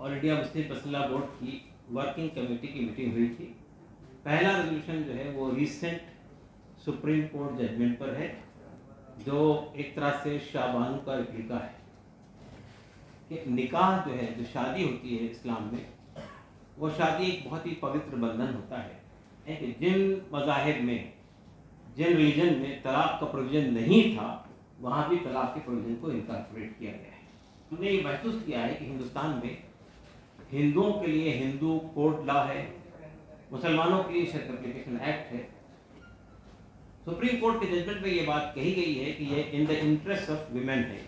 All India Muslim personal board की working committee की meeting हुई थी। पहला रेजोल्यूशन जो है वो रीसेंट सुप्रीम कोर्ट जजमेंट पर है, जो एक तरह से शाहबानू का रिप्लिका है कि निकाह जो है, जो शादी होती है इस्लाम में, वो शादी एक बहुत ही पवित्र बंधन होता है कि जिन मज़ाहिब में, जिन रिलीजन में तलाक का प्रोविज़न नहीं था, वहाँ भी तलाक के प्रोविज़न को इनकॉर्पोरेट किया गया है। हमने ये महसूस किया है कि हिंदुस्तान में हिंदुओं के लिए हिंदू कोड लॉ है, मुसलमानों के लिए शरीयत एप्लीकेशन एक्ट है। सुप्रीम कोर्ट के जजमेंट में ये बात कही गई है कि ये in the interest of women है।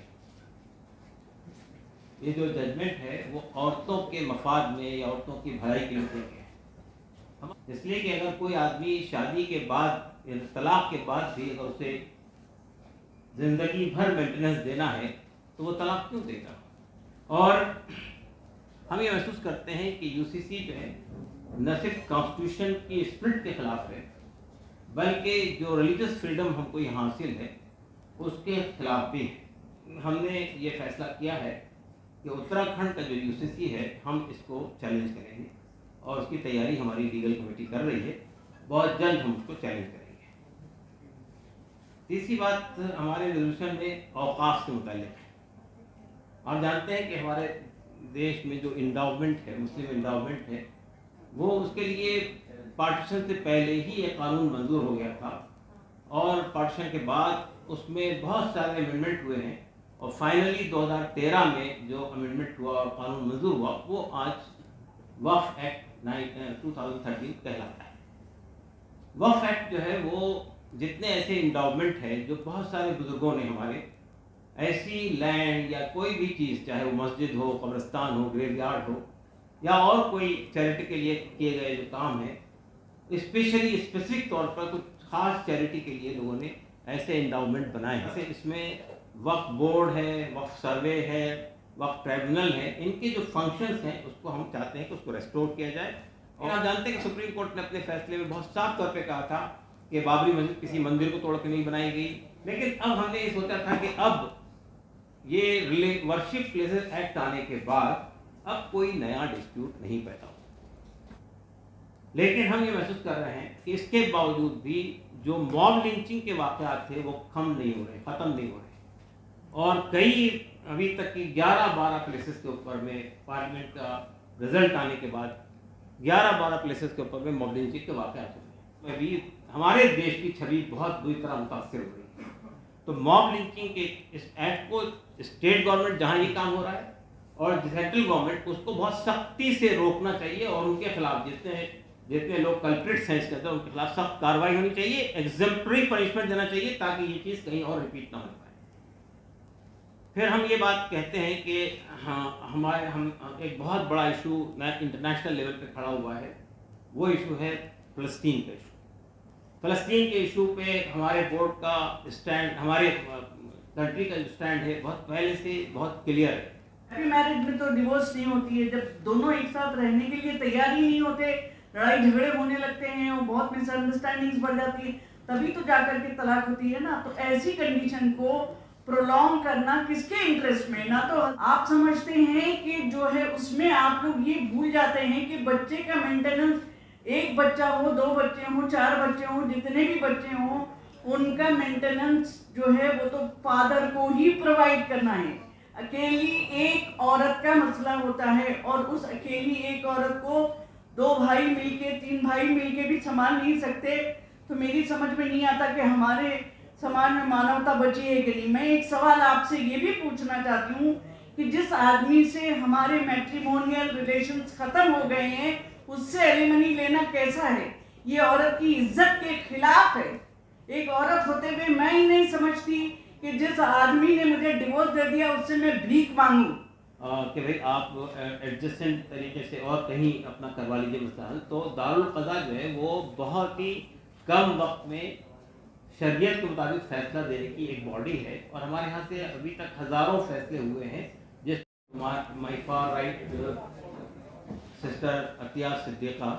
ये जो जजमेंट है वो औरतों के मफाद में या औरतों की भलाई के लिए है, इसलिए कि अगर कोई आदमी शादी के बाद या तलाक के बाद भी अगर उसे ज़िंदगी भर मेंटेनेंस देना है तो वो तलाक क्यों देगा। और हम ये महसूस करते हैं कि यूसीसी जो है न सिर्फ कॉन्स्टिट्यूशन की स्पिरिट के खिलाफ है, बल्कि जो रिलीजियस फ्रीडम हमको यहाँ हासिल है उसके खिलाफ भी है। हमने ये फैसला किया है कि उत्तराखंड का जो यूसीसी है हम इसको चैलेंज करेंगे और उसकी तैयारी हमारी लीगल कमेटी कर रही है। बहुत जल्द हम उसको चैलेंज करेंगे। तीसरी बात हमारे रेजोल्यूशन में औकाफ से मुताल्लिक़ है। आप जानते हैं कि हमारे देश में जो इंडाउमेंट है, मुस्लिम इंडाउमेंट है, वो उसके लिए पार्टीशन से पहले ही एक कानून मंजूर हो गया था और पार्टीशन के बाद उसमें बहुत सारे अमेंडमेंट हुए हैं और फाइनली 2013 में जो अमेंडमेंट हुआ और कानून मंजूर हुआ वो आज वक्फ एक्ट 2013 कहलाता है। वक्फ एक्ट जो है वो जितने ऐसे इंडाउमेंट है जो बहुत सारे बुजुर्गों ने हमारे ऐसी लैंड या कोई भी चीज़, चाहे वो मस्जिद हो, कब्रिस्तान हो, ग्रेवयार्ड हो या और कोई चैरिटी के लिए किए गए जो काम है, स्पेशली स्पेसिफिक तौर पर कुछ खास चैरिटी के लिए लोगों ने ऐसे इंडाउमेंट बनाए हैं। जैसे इसमें वक्फ बोर्ड है, वक्फ सर्वे है, वक्फ ट्राइब्यूनल है। इनके जो फंक्शंस हैं उसको हम चाहते हैं कि उसको रेस्टोर किया जाए। और आप जानते हैं कि सुप्रीम कोर्ट ने अपने फैसले में बहुत साफ तौर पे कहा था कि बाबरी मस्जिद किसी मंदिर को तोड़ के नहीं बनाई गई, लेकिन अब हमने ये सोचा था कि अब ये वर्शिप प्लेसेस एक्ट आने के बाद अब कोई नया डिस्प्यूट नहीं पैदा हो। लेकिन हम ये महसूस कर रहे हैं कि इसके बावजूद भी जो मॉब लिंचिंग के वाक़यात थे वो कम नहीं हो रहे, ख़त्म नहीं हो रहे और कई अभी तक की 11-12 प्लेसेस के ऊपर में पार्लियामेंट का रिजल्ट आने के बाद 11-12 प्लेसेस के ऊपर में मॉब लिंचिंग के वाक़यात हो रहे हैं। हमारे देश की छवि बहुत बुरी तरह मुतासर हो रही है। तो मॉब लिंचिंग के इस एक्ट को स्टेट गवर्नमेंट जहाँ ये काम हो रहा है और सेंट्रल गवर्नमेंट उसको बहुत सख्ती से रोकना चाहिए और उनके खिलाफ जितने लोग कल्प्रिट्स हैं इसके अंदर उनके खिलाफ सख्त कार्रवाई होनी चाहिए, एग्जेम्पलरी पनिशमेंट देना चाहिए ताकि ये चीज़ कहीं और रिपीट ना हो पाए। फिर हम ये बात कहते हैं कि हाँ, हम एक बहुत बड़ा इशू इंटरनेशनल लेवल पे खड़ा हुआ है, वो इशू है फ़लस्तीन का इशू। फ़लस्तीन के इशू पे हमारे बोर्ड का स्टैंड, हमारे कंट्री का स्टैंड है बहुत पहले से बहुत क्लियर है। हैप्पी मैरिज में तो डिवोर्स नहीं होती है। जब दोनों एक साथ रहने के लिए तैयार ही नहीं होते, लड़ाई झगड़े होने लगते हैं और बहुत मिसअंडरस्टैंडिंग्स बढ़ जाती है, तभी तो जाकर के तलाक होती है ना। तो ऐसी कंडीशन को प्रोलॉन्ग करना किसके इंटरेस्ट में? ना तो आप समझते हैं कि जो है उसमें आप लोग ये भूल जाते हैं कि बच्चे का मेंटेनेंस, एक बच्चा हो, 2 बच्चे हों, 4 बच्चे हों, जितने भी बच्चे हों, उनका मेंटेनेंस जो है वो तो फादर को ही प्रोवाइड करना है। अकेली एक औरत का मसला होता है और उस अकेली एक औरत को 2 भाई मिलके, 3 भाई मिलके भी संभाल नहीं सकते। तो मेरी समझ में नहीं आता कि हमारे समाज में मानवता बची है कि नहीं। मैं एक सवाल आपसे ये भी पूछना चाहती हूँ कि जिस आदमी से हमारे मैट्रिमोनियल रिलेशंस खत्म हो गए हैं उससे एलिमनी लेना कैसा है? ये औरत की इज्जत के खिलाफ है। एक औरत होते हुए मैं ही नहीं समझती कि जिस आदमी ने मुझे डिवोर्स दे दिया उससे मैं भीख मांगूं। कि भाई आप एडजस्टेंट तरीके से और कहीं अपना करवा लीजिए मसला। तो दारुल क़ज़ा जो है वो बहुत ही कम वक्त में शरीयत के मुताबिक फैसला देने की एक बॉडी है और हमारे यहाँ से अभी तक हज़ारों फैसले हुए हैं। जिस my far right sister Atiya Siddiqa,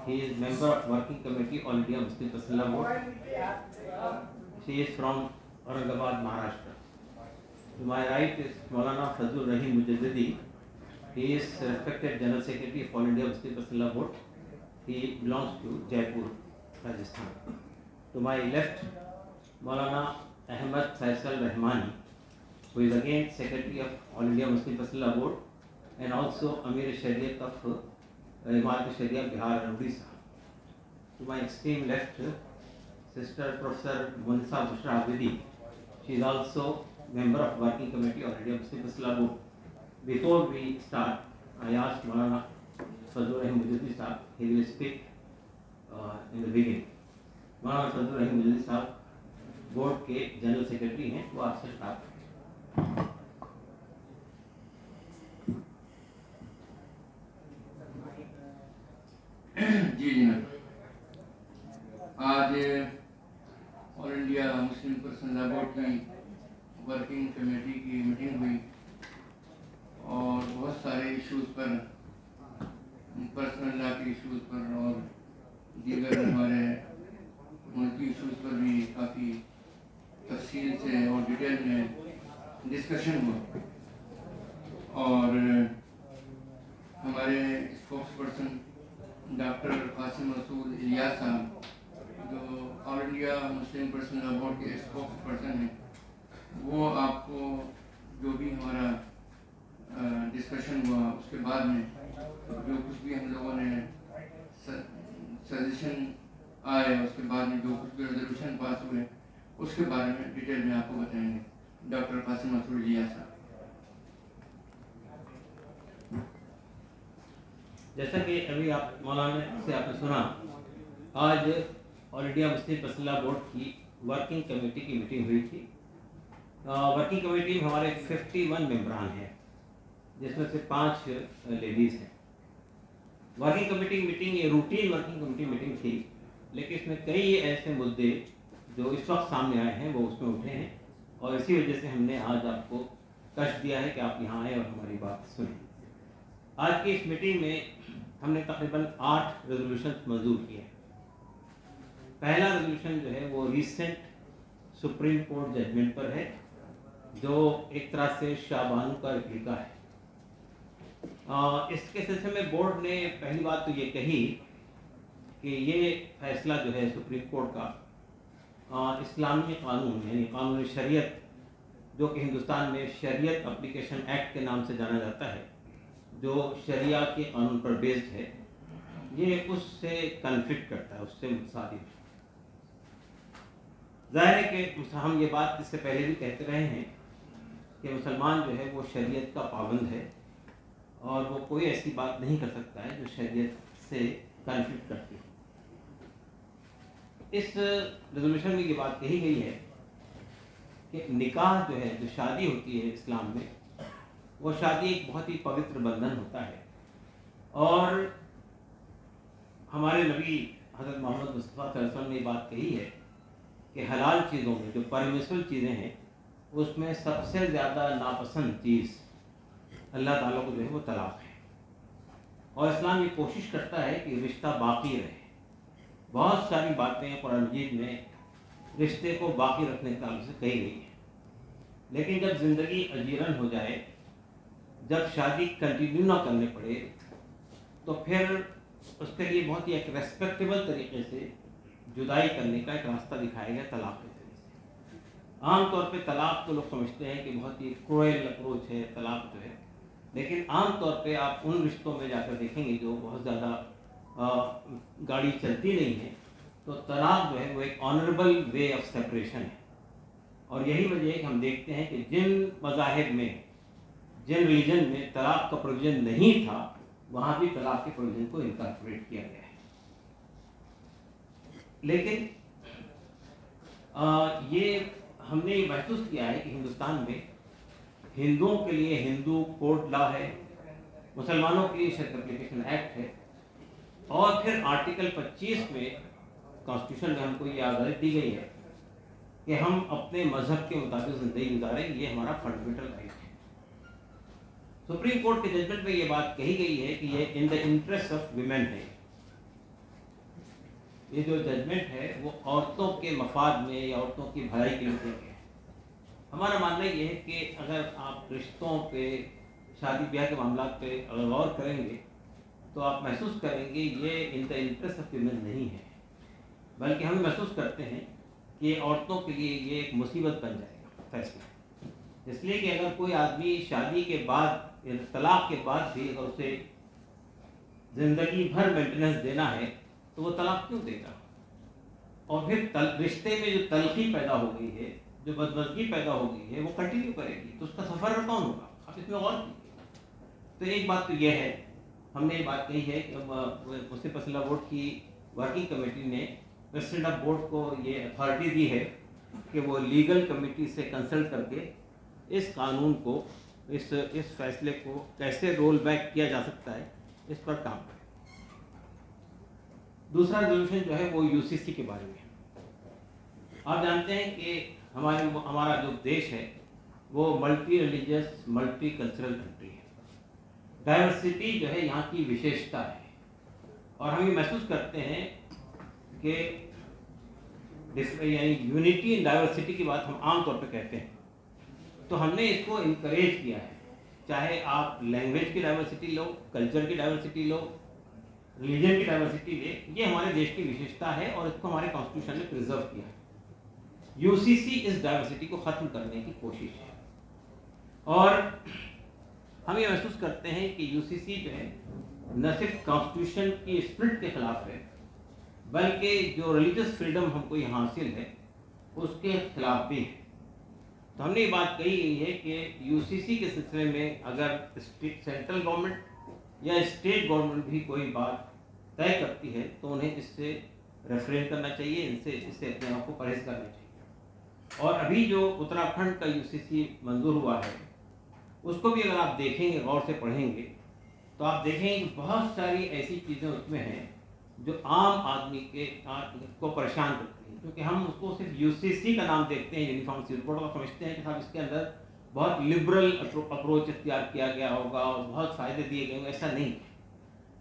he is member of working committee all India Muslim Personnel Board. She is from Aurangabad, Maharashtra. To my right is Maulana Fazlur Rahim Mujaddidi. He is respected General Secretary of All India Muslim Personal Law Board. He belongs to Jaipur, Rajasthan. To my left, Maulana Ahmad Faisal Rahmani, who is again Secretary of All India Muslim Personal Law Board and also Amir Shariat of Imarat Sharia Bihar and Odisha. To my extreme left, Sister Professor Munsa Bushra Abidi. She is also member of Working Committee of India Muslim Personal Law Board. Before we start, I asked Maulana Fazlur Rahim Mujahid Sahab, he will speak in the beginning. Maulana Fazlur Rahim Mujahid Sahab board के general secretary हैं, वो आपसे start करें। जी जनाब, आज all India Muslim personal law board की working committee की meeting हुई और बहुत सारे इश्यूज़ पर, पर्सनल लॉ के इश्यूज़ पर और दीगर हमारे मुल्की इश्यूज़ पर भी काफ़ी तफसील से और डिटेल में डिस्कशन हुआ। और हमारे स्पोक्स पर्सन डॉक्टर कासिम रसूल इलियास साहब, जो all India Muslim personal law board के स्पोक्स पर्सन हैं, वो आपको जो भी हमारा डिस्कशन हुआ उसके बाद में जो कुछ भी हम लोगों ने सजेशन आए, उसके बाद में जो कुछ भी रेजोल्यूशन पास हुए उसके बारे में डिटेल में आपको बताएंगे डॉक्टर कासिम रसूल इलियास साहब। जैसा कि अभी आप मौलाना से आपने सुना, आज all India Muslim personal law board की वर्किंग कमेटी की मीटिंग हुई थी। वर्किंग कमेटी में हमारे 51 मेंबरान हैं, जिसमें से 5 लेडीज़ हैं। वर्किंग कमेटी मीटिंग ये रूटीन वर्किंग कमेटी मीटिंग थी, लेकिन इसमें कई ऐसे मुद्दे जो इस वक्त सामने आए हैं वो उसमें उठे हैं, और इसी वजह से हमने आज आपको कष्ट दिया है कि आप यहाँ आए और हमारी बात सुनें। आज की इस मीटिंग में हमने तकरीबन 8 रेजोल्यूशन मंजूर किए हैं। पहला रेजोल्यूशन जो है वो रिसेंट सुप्रीम कोर्ट जजमेंट पर है, जो एक तरह से शाहबानू का रिप्लिका है। इसके सिलसिले में बोर्ड ने पहली बात तो ये कही कि ये फैसला जो है सुप्रीम कोर्ट का इस्लामी कानून यानी कानून शरीयत, जो कि हिंदुस्तान में शरीयत एप्लीकेशन एक्ट के नाम से जाना जाता है, जो शरिया के कानून पर बेस्ड है, ये उससे कन्फ्लिक्ट करता है, उससे मुताबिक। जाहिर है कि हम ये बात इससे पहले भी कहते रहे हैं कि मुसलमान जो है वो शरीयत का पाबंद है और वो कोई ऐसी बात नहीं कर सकता है जो शरीयत से कन्फ्लिक्ट करती है। इस रेजोल्यूशन में ये बात कही गई है कि निकाह जो है, जो शादी होती है इस्लाम में, वो शादी एक बहुत ही पवित्र बंधन होता है। और हमारे नबी हज़रत मोहम्मद मुस्तफ़ा सल्लल्लाहु अलैहि वसल्लम ने बात कही है कि हलाल चीज़ों में, जो परमिसिबल चीज़ें हैं, उसमें सबसे ज़्यादा नापसंद चीज़ अल्लाह ताला को जो है वो तलाक है। और इस्लाम ये कोशिश करता है कि रिश्ता बाकी रहे। बहुत सारी बातें कुरान मजीद में रिश्ते को बाकी रखने के ताल्लुक से कही गई है, लेकिन जब ज़िंदगी अजीरन हो जाए, जब शादी कंटिन्यू ना करने पड़े, तो फिर उसके लिए बहुत ही एक रेस्पेक्टेबल तरीके से जुदाई करने का एक रास्ता दिखाया गया तलाक के जरिए से। आमतौर पे तलाक तो लोग समझते हैं कि बहुत ही क्रूएल अप्रोच है तलाक जो है, लेकिन आमतौर पे आप उन रिश्तों में जाकर देखेंगे जो बहुत ज़्यादा गाड़ी चलती नहीं है, तो तलाक जो है वो एक ऑनरेबल वे ऑफ सेपरेशन है। और यही वजह है कि हम देखते हैं कि जिन मज़ाहिब में, जिन रीजन में तलाक का प्रोविज़न नहीं था, वहाँ भी तलाक के प्रोविज़न को इनकॉर्पोरेट किया गया है। लेकिन ये हमने ये महसूस किया है कि हिंदुस्तान में हिंदुओं के लिए हिंदू कोड लॉ है, मुसलमानों के लिए शरीयत एप्लीकेशन एक्ट है, और फिर आर्टिकल 25 में कॉन्स्टिट्यूशन में हमको ये आज़ादी दी गई है कि हम अपने मजहब के मुताबिक ज़िंदगी गुजारें, ये हमारा फंडामेंटल राइट है। सुप्रीम कोर्ट के जजमेंट में ये बात कही गई है कि ये in the interest of women है। ये जो जजमेंट है वो औरतों के मफाद में या औरतों की भलाई के लिए है। हमारा मानना ये है कि अगर आप रिश्तों पे, शादी ब्याह के मामला पे अगर गौर करेंगे तो आप महसूस करेंगे ये in the interest of human नहीं है, बल्कि हम महसूस करते हैं कि औरतों के लिए ये एक मुसीबत बन जाएगा फैसला। इसलिए कि अगर कोई आदमी शादी के बाद, तलाक के बाद भी अगर उसे ज़िंदगी भर मेंटेनेंस देना है तो वो तलाक क्यों देगा? और फिर रिश्ते में जो तलखी पैदा हो गई है, जो बदमज़गी पैदा हो गई है, वो कंटिन्यू करेगी, तो उसका सफ़र कौन होगा? आप इसमें गौर कीजिए। तो एक बात तो यह है, हमने ये बात कही है कि मुस्लिम पर्सनल बोर्ड की वर्किंग कमेटी ने प्रेसिडेंट ऑफ बोर्ड को ये अथॉरिटी दी है कि वो लीगल कमेटी से कंसल्ट करके इस कानून को, इस फैसले को कैसे रोल बैक किया जा सकता है, इस पर काम करें। दूसरा रेजोल्यूशन जो है वो यूसीसी के बारे में है। आप जानते हैं कि हमारा जो देश है वो multi religious, multi cultural country है। डाइवर्सिटी जो है यहाँ की विशेषता है, और हम ये महसूस करते हैं कि यानी यूनिटी इन डाइवर्सिटी की बात हम आम तौर पे कहते हैं, तो हमने इसको इनकरेज किया है। चाहे आप लैंग्वेज की डाइवर्सिटी लो, कल्चर की डाइवर्सिटी लो, रिलीजन की डाइवर्सिटी ले, ये हमारे देश की विशेषता है और इसको हमारे कॉन्स्टिट्यूशन ने प्रिजर्व किया है। यूसीसी इस डाइवर्सिटी को ख़त्म करने की कोशिश है, और हम ये महसूस करते हैं कि यूसीसी जो है न सिर्फ कॉन्स्टिट्यूशन की स्पिरिट के खिलाफ है, बल्कि जो रिलीजियस फ्रीडम हमको यहाँ हासिल है उसके खिलाफ भी है। तो हमने ये बात कही गई है कि यूसीसी के सिलसिले में अगर सेंट्रल गवर्नमेंट या स्टेट गवर्नमेंट भी कोई बात तय करती है तो उन्हें इससे रेफरेंस करना चाहिए, इससे अपने आप को परहेज करना चाहिए। और अभी जो उत्तराखंड का यूसीसी मंजूर हुआ है उसको भी अगर आप देखेंगे, गौर से पढ़ेंगे, तो आप देखेंगे कि बहुत सारी ऐसी चीज़ें उसमें हैं जो आम आदमी को परेशान करती हैं, क्योंकि हम उसको सिर्फ यूसीसी का नाम देखते हैं, यूनिफॉर्म सिविल कोड, और समझते हैं कि साहब इसके अंदर बहुत लिबरल अप्रोच इख्तियार किया गया होगा और बहुत फ़ायदे दिए गए होंगे। ऐसा नहीं,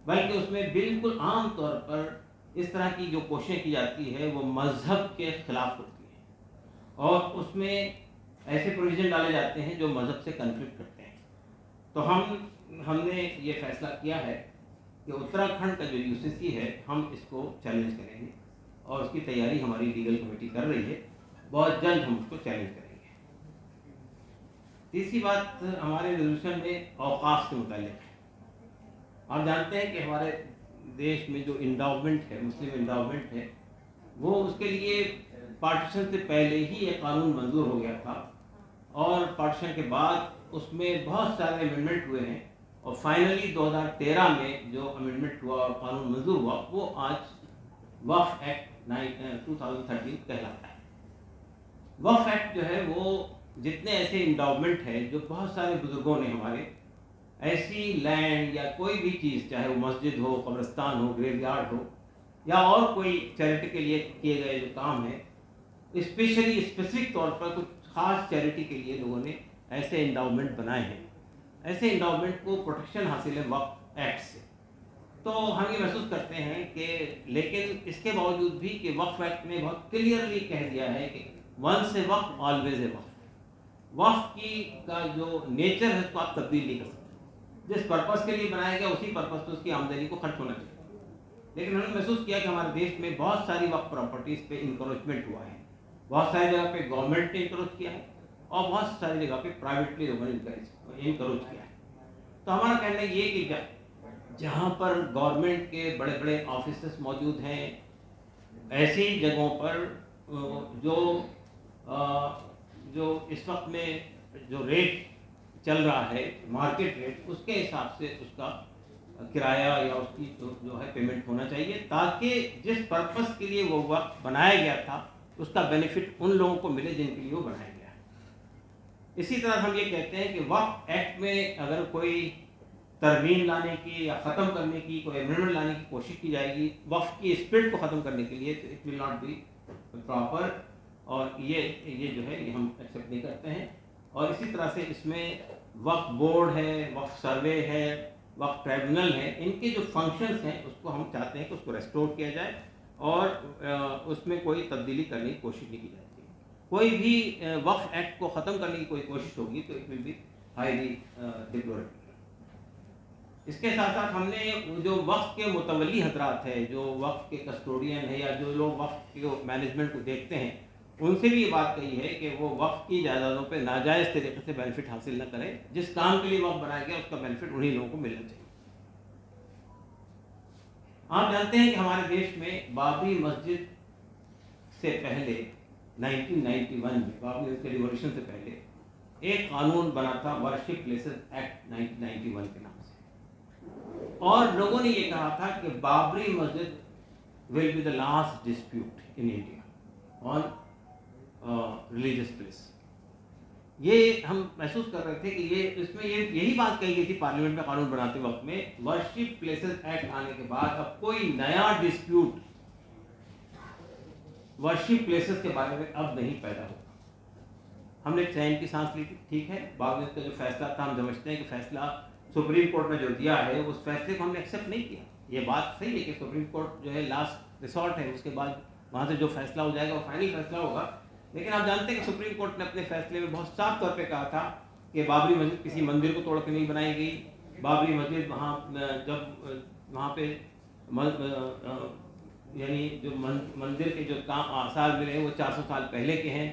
बल्कि उसमें बिल्कुल आम तौर पर इस तरह की जो कोशिशें की जाती है वो मज़हब के ख़िलाफ़ होती है, और उसमें ऐसे प्रोविज़न डाले जाते हैं जो मज़हब से कन्फ्लिक्ट करते हैं। तो हमने ये फैसला किया है कि उत्तराखंड का जो यूसीसी है हम इसको चैलेंज करेंगे, और उसकी तैयारी हमारी लीगल कमेटी कर रही है। बहुत जल्द हम उसको चैलेंज करेंगे। तीसरी बात हमारे रेजोल्यूशन में औकाफ के मुतालिक है। आप जानते हैं कि हमारे देश में जो इंडाउमेंट है, मुस्लिम इंडाउमेंट है, वो उसके लिए पार्टीशन से पहले ही एक कानून मंजूर हो गया था, और पार्टीशन के बाद उसमें बहुत सारे अमेंडमेंट हुए हैं, और फाइनली 2013 में जो अमेंडमेंट हुआ और कानून मंजूर हुआ वो आज वक्फ एक्ट 2013 कहलाता है। वक्फ एक्ट जो है वो जितने ऐसे इंडाउमेंट है जो बहुत सारे बुजुर्गों ने हमारे ऐसी लैंड या कोई भी चीज़, चाहे वो मस्जिद हो, कब्रिस्तान हो, ग्रेवयार्ड हो, या और कोई चैरिटी के लिए किए गए जो काम है, स्पेशली स्पेसिफिक तौर पर कुछ खास चैरिटी के लिए लोगों ने ऐसे इंडाउमेंट बनाए हैं। ऐसे इंडाउमेंट को प्रोटेक्शन हासिल है वक्फ एक्ट से। तो हम ये महसूस करते हैं कि लेकिन इसके बावजूद भी कि वक्फ एक्ट ने बहुत क्लियरली कह दिया है कि once a Waqf always a वक्फ। वक्फ की का जो नेचर है उसको आप तब्दील नहीं कर सकते। जिस पर्पस के लिए बनाया गया उसी पर्पस पे उसकी आमदनी को खर्च होना चाहिए। लेकिन हमने महसूस किया कि हमारे देश में बहुत सारी वक्फ प्रॉपर्टीज़ पे इंक्रोचमेंट हुआ है। बहुत सारी जगह पे गवर्नमेंट ने इंक्रोच किया है और बहुत सारी जगह पे प्राइवेटली लोगों ने इंक्रोच किया है। तो हमारा कहना ये कि जहाँ पर गवर्नमेंट के बड़े बड़े ऑफिसेस मौजूद हैं, ऐसी जगहों पर जो इस वक्त में जो रेट चल रहा है, मार्केट रेट, उसके हिसाब से उसका किराया या उसकी जो है पेमेंट होना चाहिए, ताकि जिस पर्पस के लिए वो वक्त बनाया गया था उसका बेनिफिट उन लोगों को मिले जिनके लिए वो बनाया गया है। इसी तरह हम ये कहते हैं कि वक्फ एक्ट में अगर कोई तरमीम लाने की या ख़त्म करने की, कोई अमेंडमेंट लाने की कोशिश की जाएगी वक्फ की स्पिरिट को ख़त्म करने के लिए, तो it will not be proper, और ये जो है ये हम एक्सेप्ट नहीं करते हैं। और इसी तरह से इसमें वक्फ बोर्ड है, वक्फ सर्वे है, वक्फ ट्राइब्यूनल है, इनके जो फंक्शंस हैं उसको हम चाहते हैं कि उसको रेस्टोर किया जाए और उसमें कोई तब्दीली करने की कोशिश नहीं की जाती। कोई भी वक्फ एक्ट को ख़त्म करने की कोई कोशिश होगी तो it will be highly deplorable. इसके साथ साथ हमने जो वक्फ के मुतवली हजरात है, जो वक्फ के कस्टोडियन है या जो लोग वक्फ के मैनेजमेंट को देखते हैं, उनसे भी ये बात कही है कि वो वक्फ की जायदादों पे नाजायज़ तरीके से बेनिफिट हासिल न करें। जिस काम के लिए वक्फ बनाया गया उसका बेनिफिट उन्हीं लोगों को मिलना चाहिए। आप जानते हैं कि हमारे देश में बाबरी मस्जिद से पहले 1991 में, बाबरी मस्जिद के रिवॉल्यूशन से पहले एक कानून बना था, वर्शिप प्लेसेस एक्ट 1991 के नाम से, और लोगों ने ये कहा था कि बाबरी मस्जिद will be the last dispute in India on religious place. ये हम महसूस कर रहे थे कि यही बात कही गई थी पार्लियामेंट में कानून बनाते वक्त में, वर्शिप प्लेसेस एक्ट आने के बाद अब कोई नया डिस्प्यूट वर्शिप प्लेसेस के बारे में अब नहीं पैदा होगा। हमने चैन की सांस ली थी, ठीक है। बाबरी मस्जिद का जो फैसला था, हम समझते हैं कि फैसला सुप्रीम कोर्ट ने जो दिया है उस फैसले को हमने एक्सेप्ट नहीं किया। ये बात सही है कि सुप्रीम कोर्ट जो है लास्ट रिसोर्ट है, उसके बाद वहाँ से जो फैसला हो जाएगा वो फाइनल फैसला होगा। लेकिन आप जानते हैं कि सुप्रीम कोर्ट ने अपने फैसले में बहुत साफ तौर पे कहा था कि बाबरी मस्जिद किसी मंदिर को तोड़ के नहीं बनाई गई। बाबरी मस्जिद जब वहाँ पे यानी जो मंदिर के जो काम आसार मिले वो 400 साल पहले के हैं।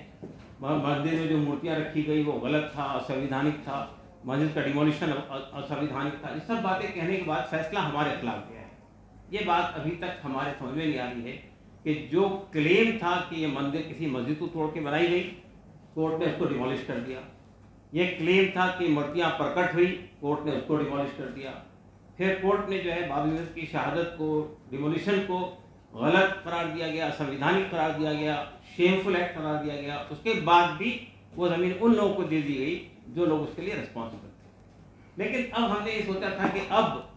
मंदिर में जो मूर्तियाँ रखी गई वो गलत था, असंवैधानिक था, मस्जिद का डिमोलिशन असंवैधानिक था। ये सब बातें कहने के बाद फैसला हमारे खिलाफ गया है। ये बात अभी तक हमारे समझ में नहीं आ रही है कि जो क्लेम था कि ये मंदिर किसी मस्जिद को तोड़ के बनाई गई, कोर्ट ने उसको डिमोलिश कर दिया। ये क्लेम था कि मूर्तियाँ प्रकट हुई, कोर्ट ने उसको डिमोलिश कर दिया। फिर कोर्ट ने जो है बाबरी मस्जिद की शहादत को, डिमोलिशन को गलत करार दिया गया, असंवैधानिक करार दिया गया, शेमफुल एक्ट करार दिया गया। उसके बाद भी वो ज़मीन उन लोगों को दे दी गई जो लोग उसके लिए रिस्पॉन्सिबल थे। लेकिन अब हमने ये सोचा था कि अब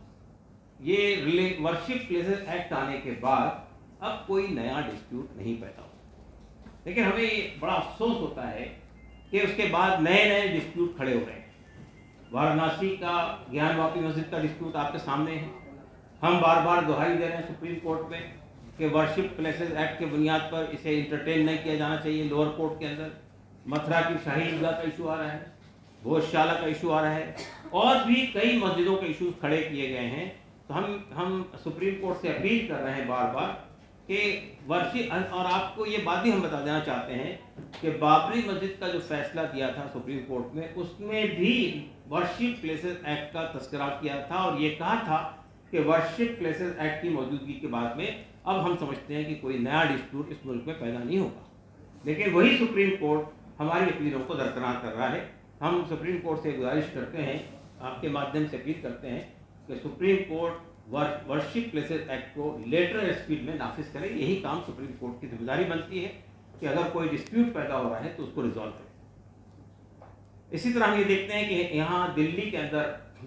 ये वर्शिप प्लेसेस एक्ट आने के बाद अब कोई नया डिस्प्यूट नहीं पैदा हो। लेकिन हमें ये बड़ा अफसोस होता है कि उसके बाद नए नए डिस्प्यूट खड़े हो रहे हैं। वाराणसी का ज्ञानवापी मस्जिद का डिस्प्यूट आपके सामने है। हम बार बार दुहाई दे रहे हैं सुप्रीम कोर्ट में कि वर्शिप प्लेसेस एक्ट के बुनियाद पर इसे इंटरटेन नहीं किया जाना चाहिए। लोअर कोर्ट के अंदर मथुरा की शाही ईदगाह का इशू आ रहा है, भोजशाला का इशू आ रहा है, और भी कई मस्जिदों के इशूज खड़े किए गए हैं। तो हम सुप्रीम कोर्ट से अपील कर रहे हैं बार बार कि वर्शिप, और आपको ये बात भी हम बता देना चाहते हैं कि बाबरी मस्जिद का जो फैसला दिया था सुप्रीम कोर्ट में, उसमें भी वर्शिप प्लेसेस एक्ट का तस्करा किया था और ये कहा था कि वर्शिप प्लेसेस एक्ट की मौजूदगी के बाद में अब हम समझते हैं कि कोई नया डिस्प्यूट इस मुल्क में पैदा नहीं होगा। लेकिन वही सुप्रीम कोर्ट हमारी अपीलों को दरकिनार कर रहा है। हम सुप्रीम कोर्ट से गुजारिश करते हैं, आपके माध्यम से अपील करते हैं कि supreme court worship places act को लेटर स्पीड में नाफिज करें। यही काम सुप्रीम कोर्ट की जिम्मेदारी बनती है कि अगर कोई डिस्प्यूट पैदा हो रहा है तो उसको रिजॉल्व करें। इसी तरह हम ये देखते हैं कि यहाँ दिल्ली के अंदर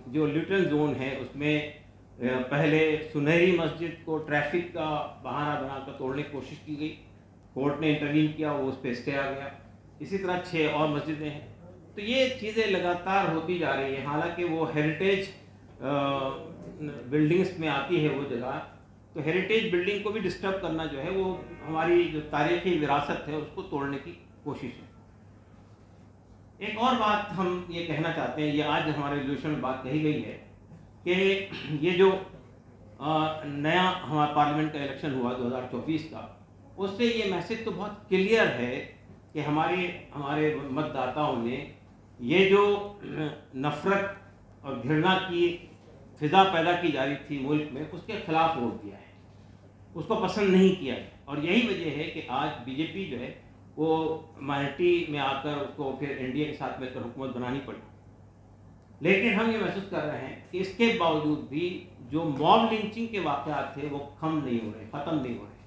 जो लिटल जोन है उसमें पहले सुनहरी मस्जिद को ट्रैफिक का बहाना बनाकर तोड़ने की कोशिश की गई, कोर्ट ने इंटरवीन किया, वो उस पर स्टे आ गया। इसी तरह 6 और मस्जिदें हैं। तो ये चीज़ें लगातार होती जा रही हैं। हालांकि वो हेरिटेज बिल्डिंग्स में आती है वो जगह, तो हेरिटेज बिल्डिंग को भी डिस्टर्ब करना जो है वो हमारी जो तारीखी विरासत है उसको तोड़ने की कोशिश है। एक और बात हम ये कहना चाहते हैं, ये आज हमारे रेजोल्यूशन में बात कही गई है कि ये जो नया हमारा पार्लियामेंट का इलेक्शन हुआ 2024 का, उससे ये मैसेज तो बहुत क्लियर है कि हमारे मतदाताओं ने ये जो नफरत और घृणा की फिजा पैदा की जा रही थी मुल्क में, उसके खिलाफ वोट दिया है, उसको पसंद नहीं किया है। और यही वजह है कि आज बीजेपी जो है वो माइनॉरिटी में आकर उसको फिर एनडीए के साथ मिलकर हुकूमत बनानी पड़ी। लेकिन हम ये महसूस कर रहे हैं कि इसके बावजूद भी जो मॉब लिंचिंग के वाक़यात थे वो कम नहीं हो रहे, ख़त्म नहीं हो रहे।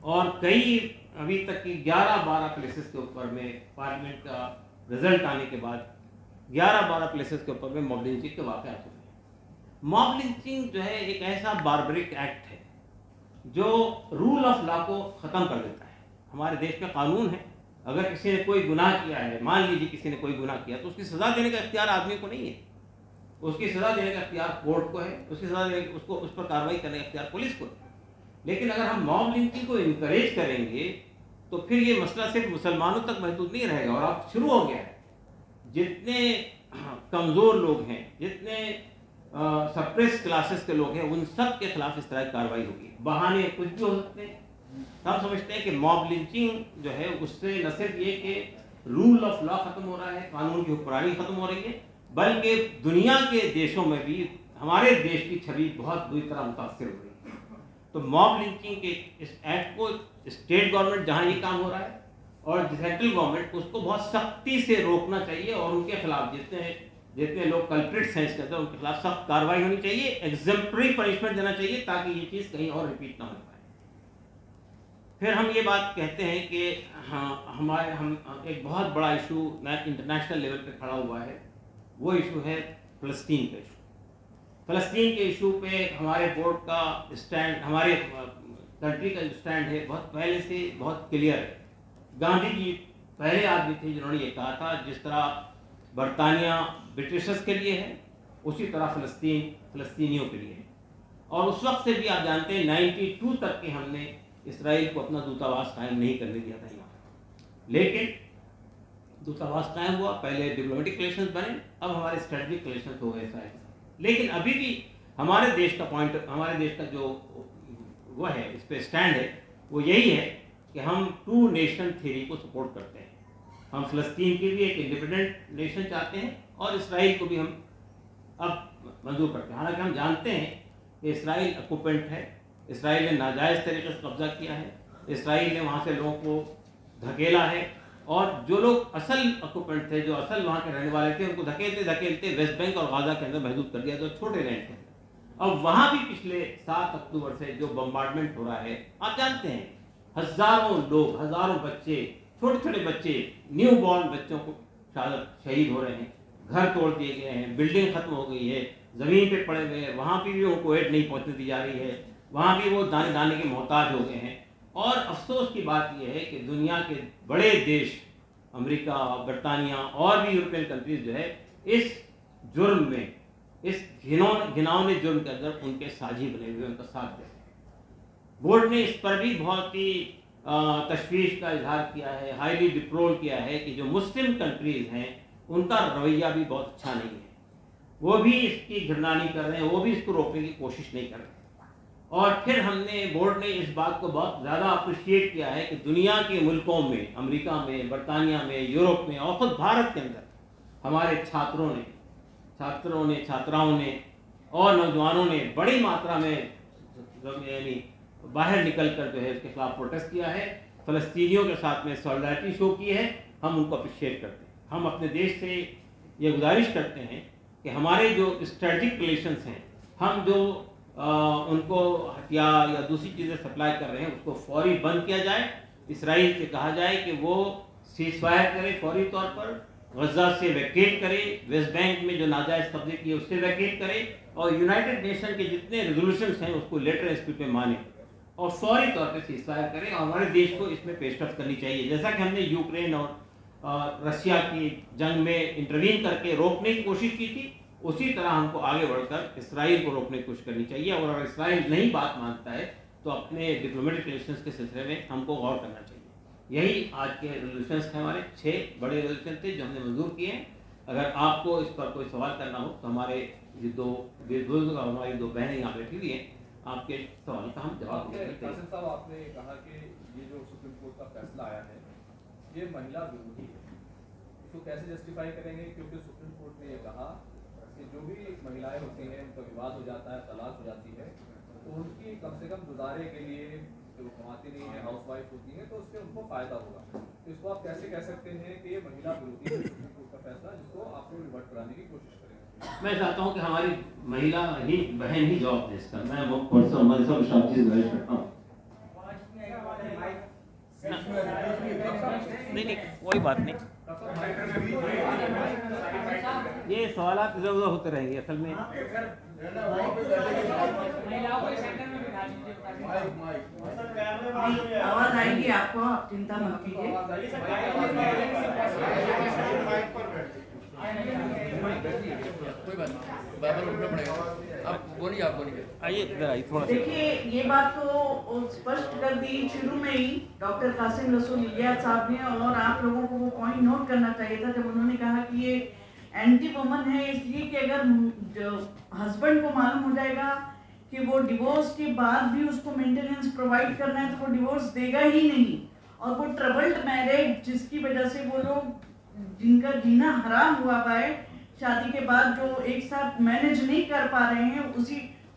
और कई अभी तक की 11-12 प्लेसेस के ऊपर में पार्लियामेंट का रिजल्ट आने के बाद 11-12 प्लेसेस के ऊपर में मॉब लिंचिंग के वाक़यात हुए। मॉब लिंचिंग जो है एक ऐसा बारबरिक एक्ट है जो रूल ऑफ लॉ को ख़त्म कर देता है। हमारे देश में कानून है, अगर किसी ने कोई गुनाह किया है, मान लीजिए किसी ने कोई गुनाह किया, तो उसकी सज़ा देने का इख्तियार आदमी को नहीं है, उसकी सज़ा देने का इख्तियार कोर्ट को है, उसकी सज़ा देने उसको उस पर कार्रवाई करने का इख्तियार पुलिस को है। लेकिन अगर हम मॉब लिंचिंग को इनकरेज करेंगे तो फिर ये मसला सिर्फ मुसलमानों तक महदूद नहीं रहेगा, और अब शुरू हो गया है। जितने कमज़ोर लोग हैं, जितने सप्रेस क्लासेस के लोग हैं, उन सब के खिलाफ इस तरह की कार्रवाई होगी। बहाने कुछ भी हो सकते हैं। हम समझते हैं कि मॉब लिंचिंग जो है उससे न सिर्फ ये कि रूल ऑफ लॉ खत्म हो रहा है, कानून की हुक्मरानी खत्म हो रही है, बल्कि दुनिया के देशों में भी हमारे देश की छवि बहुत बुरी तरह मुतासर हो रही है। तो मॉब लिंचिंग के इस एक्ट को स्टेट गवर्नमेंट जहाँ ये काम हो रहा है और सेंट्रल गवर्नमेंट उसको बहुत सख्ती से रोकना चाहिए और उनके खिलाफ जितने लोग कल्प्रिट्स हैं इसके अंदर उनके खिलाफ सख्त कार्रवाई होनी चाहिए, एग्जेम्पलरी पनिशमेंट देना चाहिए ताकि ये चीज़ कहीं और रिपीट ना हो पाए। फिर हम ये बात कहते हैं कि हाँ हम एक बहुत बड़ा इशू इंटरनेशनल लेवल पे खड़ा हुआ है, वो इशू है फ़लस्तीन का इशू। फ़लस्तीन के इशू पे हमारे बोर्ड का स्टैंड, हमारे कंट्री का जो स्टैंड है बहुत पहले से बहुत क्लियर है। गांधी जी पहले आदमी थे जिन्होंने ये कहा था जिस तरह बरतानिया ब्रिटिशर्स के लिए है उसी तरह फ़लस्तीनियों के लिए है। और उस वक्त से भी आप जानते हैं 92 तक के हमने इसराइल को अपना दूतावास कायम नहीं करने दिया था यहाँ, लेकिन दूतावास कायम हुआ, पहले डिप्लोमेटिक रिलेशंस बने, अब हमारे स्ट्रेटजिक रिलेशंस हो गए इसराइल के साथ। लेकिन अभी भी हमारे देश का पॉइंट, हमारे देश का जो वो है इस पर स्टैंड है वो यही है कि हम टू नेशन थ्योरी को सपोर्ट करते हैं। हम फ़लस्तीन के भी एक इंडिपेंडेंट नेशन चाहते हैं और इसराइल को भी हम अब मंजूर करते हैं। हालांकि हम जानते हैं कि इसराइल ऑक्युपेंट है, इसराइल ने नाजायज़ तरीके से कब्जा किया है, इसराइल ने वहाँ से लोगों को धकेला है और जो लोग असल ऑक्युपेंट थे, जो असल वहाँ के रहने वाले थे, उनको धकेलते धकेलते वेस्ट बैंक और गाज़ा के अंदर महदूद कर दिया, जो छोटे लैंड थे। अब वहाँ भी पिछले 7 अक्टूबर से जो बम्बार्डमेंट हो रहा है, आप जानते हैं हज़ारों लोग, हज़ारों बच्चे, छोटे छोटे बच्चे, न्यू बॉर्न बच्चों को शहीद हो रहे हैं, घर तोड़ दिए गए हैं, बिल्डिंग खत्म हो गई है, ज़मीन पे पड़े हुए हैं, वहाँ भी उनको एड नहीं पहुँचने दी जा रही है, वहाँ भी वो दाने दाने के मोहताज हो गए हैं। और अफसोस की बात यह है कि दुनिया के बड़े देश अमेरिका, बरतानिया और भी यूरोपियन कंट्रीज जो है इस जुर्म में, इस घिनौने जुर्म के अंदर उनके साझी बने हुए, उनका साथ दे। बोर्ड ने इस पर भी बहुत ही तशवीश का इजहार किया है, हाईली डिप्लोर किया है कि जो मुस्लिम कंट्रीज हैं उनका रवैया भी बहुत अच्छा नहीं है, वो भी इसकी घृणा नहीं कर रहे हैं, वो भी इसको रोकने की कोशिश नहीं कर रहे हैं। और फिर बोर्ड ने इस बात को बहुत ज़्यादा अप्रिशिएट किया है कि दुनिया के मुल्कों में, अमेरिका में, बरतानिया में, यूरोप में और ख़ुद भारत के अंदर हमारे छात्राओं ने और नौजवानों ने बड़ी मात्रा में यानी बाहर निकलकर जो है इसके खिलाफ प्रोटेस्ट किया है, फ़लस्तीनियों के साथ में सॉलिडारिटी शो की है। हम उनको अप्रिशिएट करते हैं। हम अपने देश से ये गुजारिश करते हैं कि हमारे जो स्ट्रेटजिक रिलेशंस हैं, हम जो उनको हथियार या दूसरी चीज़ें सप्लाई कर रहे हैं उसको फौरी बंद किया जाए। इसराइल से कहा जाए कि वो सीज़फायर करे, फौरी तौर पर गज़ा से वैकेट करे, वेस्ट बैंक में जो नाजायज़ कब्जे किए उससे वैकेट करे और यूनाइटेड नेशन के जितने रेजोल्यूशंस हैं उसको लेटर स्पीड पे माने और फौरी तौर पे सीज़फायर करें और हमारे देश को इसमें पेशरफ करनी चाहिए। जैसा कि हमने यूक्रेन और रशिया की जंग में इंटरवीन करके रोकने की कोशिश की थी, उसी तरह हमको आगे बढ़कर इसराइल को रोकने की कोशिश करनी चाहिए। और अगर इसराइल नहीं बात मानता है तो अपने डिप्लोमेटिक रिलेशंस के सिलसिले में हमको गौर करना चाहिए। यही आज के रेजोल्यूशंस थे, हमारे 6 बड़े रेजोल्यूशन थे जो हमने मंजूर किए हैं। अगर आपको इस पर कोई सवाल करना हो तो हमारे ये हमारी 2 बहनें यहाँ बैठी हुई हैं, आपके सवाल का हम जवाब देंगे। कासिम साहब, आपने कहा कि ये जो सुप्रीम कोर्ट का फैसला आया है ये महिला विरोधी है, इसको कैसे जस्टिफाई करेंगे? क्योंकि सुप्रीम कोर्ट ने ये कहा कि जो भी महिलाएं होती हैं उनका विवाद हो जाता है, तलाक हो जाती है, तो उनकी कम से कम गुजारे के लिए जो कमाती नहीं है, हाउस वाइफ होती है, तो उससे उनको फ़ायदा होगा। तो इसको आप कैसे कह सकते हैं कि ये महिला विरोधी है सुप्रीम कोर्ट का फैसला, जिसको आप लोग रिवर्ट कराने की कोशिश करेंगे? मैं चाहता हूँ कि हमारी महिला ही बहन ही जवाब दे इसका। मैं वो गुजारिश करता हूँ। नहीं, कोई बात नहीं, ये सवालात इधर उधर होते रहेंगे। असल में आवाज आएगी आपको, आप चिंता मत कीजिए। कोई बात नहीं, बार उठना पड़ेगा। आप बोलिए। आइए इधर आइए थोड़ा सा। देखिए, ये बात तो स्पष्ट कर दी शुरू में ही डॉक्टर कासिम रसूल इलियास साहब ने, और आप लोगों को वो पॉइंट नोट करना चाहिए था जब उन्होंने कहा कि ये एंटी वुमन है, इसलिए कि अगर जो हस्बैंड को मालूम हो जाएगा कि वो डिवोर्स के बाद भी उसको मेंटेनेंस प्रोवाइड करना है तो वो डिवोर्स देगा ही नहीं। और वो ट्रबल्ड मैरिज जिसकी वजह से वो लोग जिनका जीना हराम हुआ पाए शादी के बाद, जो एक साथ मैनेज नहीं कर पा रहे हैं,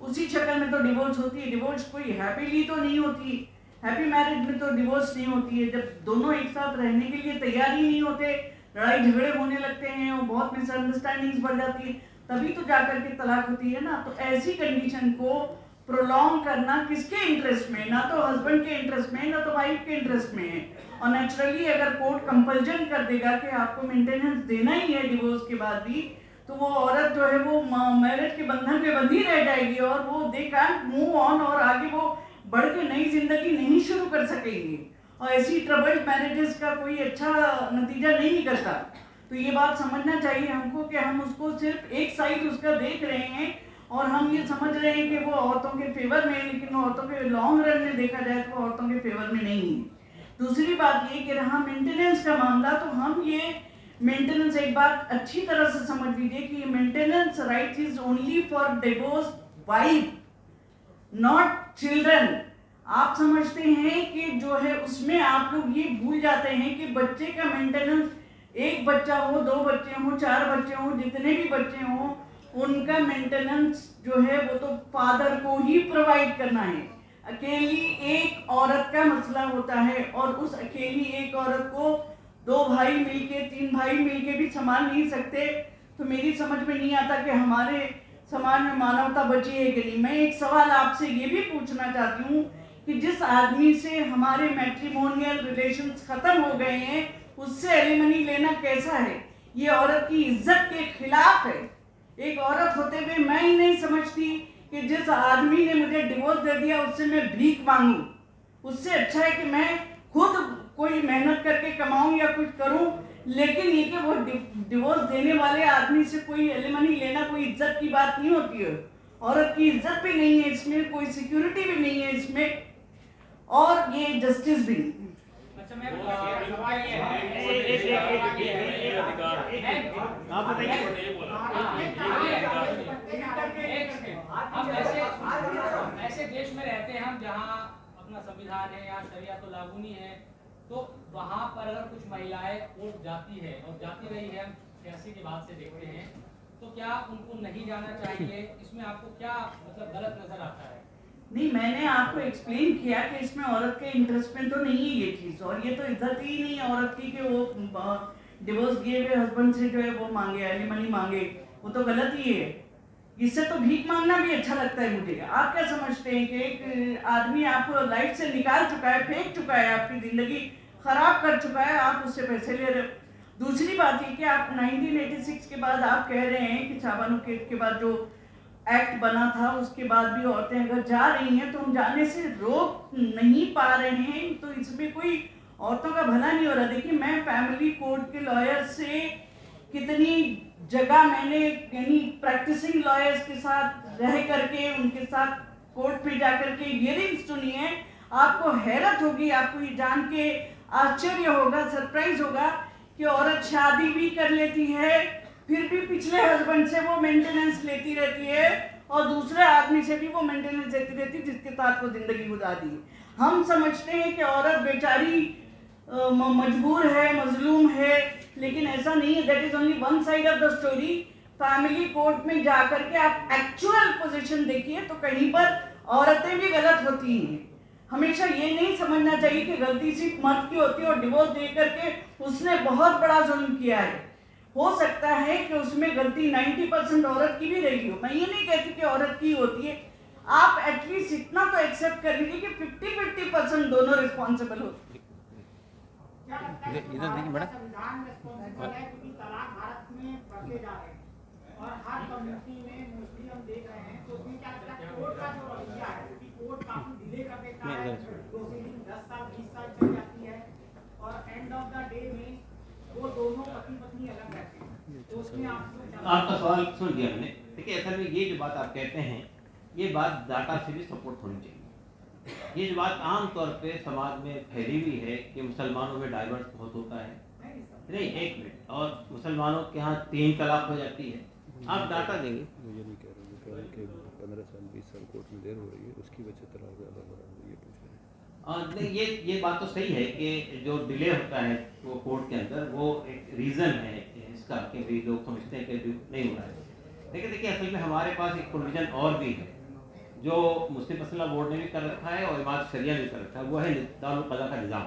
उसी चक्कर में तो डिवोर्स होती है। डिवोर्स कोई हैप्पीली तो नहीं होती, हैप्पी मैरिज में तो डिवोर्स नहीं होती है। जब दोनों एक साथ रहने के लिए तैयार ही नहीं होते, लड़ाई झगड़े होने लगते हैं और बहुत मिसअंडरस्टैंडिंग्स बढ़ जाती है, तभी तो जाकर के तलाक होती है ना। तो ऐसी कंडीशन को प्रोलॉन्ग करना किसके इंटरेस्ट में? ना तो हस्बैंड के इंटरेस्ट में, ना तो वाइफ के इंटरेस्ट में है। और नेचुरली अगर कोर्ट कंपल्जन कर देगा कि आपको मेंटेनेंस देना ही है डिवोर्स के बाद भी, तो वो औरत जो है वो मैरिज के बंधन में बंधी रह जाएगी और वो दे कैंट मूव ऑन, और आगे वो बढ़ के नई जिंदगी नहीं शुरू कर सकेंगे। और ऐसी ट्रबल्ड मैरिजेस का कोई अच्छा नतीजा नहीं निकलता। तो ये बात समझना चाहिए हमको कि हम उसको सिर्फ एक साइड उसका देख रहे हैं और हम ये समझ रहे हैं कि वो औरतों के फेवर में है, लेकिन औरतों के लॉन्ग रन में देखा जाए तो वो औरतों के फेवर में नहीं है। दूसरी बात ये कि रहा मेंटेनेंस का मामला, तो हम ये मेंटेनेंस एक बात अच्छी तरह से समझ लीजिए कि maintenance right is only for divorce wife, not children. आप समझते हैं कि जो है उसमें आप लोग ये भूल जाते हैं कि बच्चे का मेंटेनेंस, एक बच्चा हो, 2 बच्चे हो, 4 बच्चे हो, जितने भी बच्चे हो, उनका मेंटेनेंस जो है वो तो फादर को ही प्रोवाइड करना है। अकेली एक औरत का मसला होता है और उस अकेली एक औरत को 2 भाई मिलके, 3 भाई मिलके भी संभाल नहीं सकते। तो मेरी समझ में नहीं आता कि हमारे समाज में मानवता बची है कि नहीं। मैं एक सवाल आपसे ये भी पूछना चाहती हूँ कि जिस आदमी से हमारे मैट्रिमोनियल रिलेशंस खत्म हो गए हैं, उससे एलिमनी लेना कैसा है? ये औरत की इज्जत के खिलाफ है। एक औरत होते हुए मैं ही नहीं समझती कि जिस आदमी ने मुझे डिवोर्स दे दिया उससे मैं भीख मांगूं। उससे अच्छा है कि मैं खुद कोई मेहनत करके कमाऊं या कुछ करूं, लेकिन ये कि वो डिवोर्स देने वाले आदमी से कोई एलिमनी लेना कोई इज्जत की बात नहीं होती है। औरत की इज्जत भी नहीं है इसमें, कोई सिक्योरिटी भी नहीं है इसमें, और ये जस्टिस भी नहीं है। अच्छा, मैं सवाल ये है, आप बताइए। हम ऐसे देश में रहते हैं हम जहाँ अपना संविधान है या शरिया तो लागू नहीं है, तो वहाँ पर अगर कुछ महिलाएं वोट जाती है और जाती रही है, हम 86 के बाद से देखते हैं, तो क्या उनको नहीं जाना चाहिए? इसमें आपको क्या मतलब गलत नजर आता है? नहीं, मैंने आपको एक्सप्लेन किया कि इसमें औरत के इंटरेस्ट में तो नहीं है ये चीज़, और ये तो इज्जत ही नहीं है औरत की कि वो डिवोर्स दिए हुए हस्बैंड से जो है वो मांगे, एलिमनी मांगे, वो तो गलत ही है। इससे तो भीख मांगना भी अच्छा लगता है मुझे। आप क्या समझते हैं कि एक आदमी आपको लाइफ से निकाल चुका है, फेंक चुका है, आपकी ज़िंदगी खराब कर चुका है, आप उससे पैसे ले रहे हो? दूसरी बात ये कि आप 1986 के बाद आप कह रहे हैं कि छाबानू केस के बाद जो एक्ट बना था उसके बाद भी औरतें अगर जा रही हैं तो हम जाने से रोक नहीं पा रहे हैं, तो इसमें कोई औरतों का भला नहीं हो रहा। देखिए, मैं फैमिली कोर्ट के लॉयर से कितनी जगह मैंने यानी प्रैक्टिसिंग लॉयर्स के साथ रह करके उनके साथ कोर्ट में जाकर के हियरिंग्स सुनी है। आपको हैरत होगी, आपको ये जान के आश्चर्य होगा, सरप्राइज होगा कि औरत शादी भी कर लेती है, फिर भी पिछले हस्बैंड से वो मेंटेनेंस लेती रहती है और दूसरे आदमी से भी वो मेंटेनेंस लेती रहती है जिसके साथ वो जिंदगी गुजारती है। हम समझते हैं कि औरत बेचारी मजबूर है, मजलूम है, लेकिन ऐसा नहीं है। That is only one side of the story. Family court में जाकर के आप एक्चुअल पोजीशन देखिए तो कहीं पर औरतें भी गलत होती हैं। हमेशा ये नहीं समझना चाहिए कि गलती सिर्फ मर्द की होती है और डिवोर्स दे करके उसने बहुत बड़ा जुल्म किया है। हो सकता है कि उसमें गलती 90% औरत की भी रही हो। मैं ये नहीं कहती कि औरत की होती है, आप एटलीस्ट इतना तो एक्सेप्ट कर लीजिए कि 50-50% दोनों रिस्पॉन्सिबल होते हैं। इधर देखिए मैडम, संविधान रिस्पॉन्सिबल है क्योंकि तलाक भारत में बढ़ते जा रहे हैं और हर कम्युनिटी में मोस्टली हम देख रहे हैं, तो उसमें क्या लगता है कोर्ट का जो रवैया है कि कोर्ट काफी डिले कर देता है, प्रोसीडिंग 10 साल 20 साल चल जाती है और एंड ऑफ द डे में वो दोनों पति पत्नी अलग रहते हैं। तो उसमें आपका सवाल सुन लिया मैंने। देखिए, असल में ये जो बात आप कहते हैं ये बात डाटा से भी सपोर्ट होनी चाहिए। ये जो बात आम तौर पे समाज में फैली हुई है कि मुसलमानों में डाइवर्स बहुत होता है, नहीं, एक मिनट, और मुसलमानों के यहाँ 3 तलाक हो जाती है, आप डाटा देंगे? ये नहीं कह रहे, कह रहे हैं कि 15 साल 20 साल कोर्ट में देर हो रही है, उसकी वजह से तलाक ज़्यादा हो रहा है, ये पूछ रहे हैं। नहीं, ये बात तो सही है कि जो डिले होता है वो कोर्ट के अंदर, वो एक रीज़न है इसका कि भी लोग समझते हैं कि नहीं हो रहा है। लेकिन देखिए, असल में हमारे पास एक प्रोविज़न और भी है जो मुस्लिम मसला बोर्ड ने भी कर रखा है और इमारत शरिया ने भी कर रखा है, वो है दारुल क़ज़ा का निज़ाम।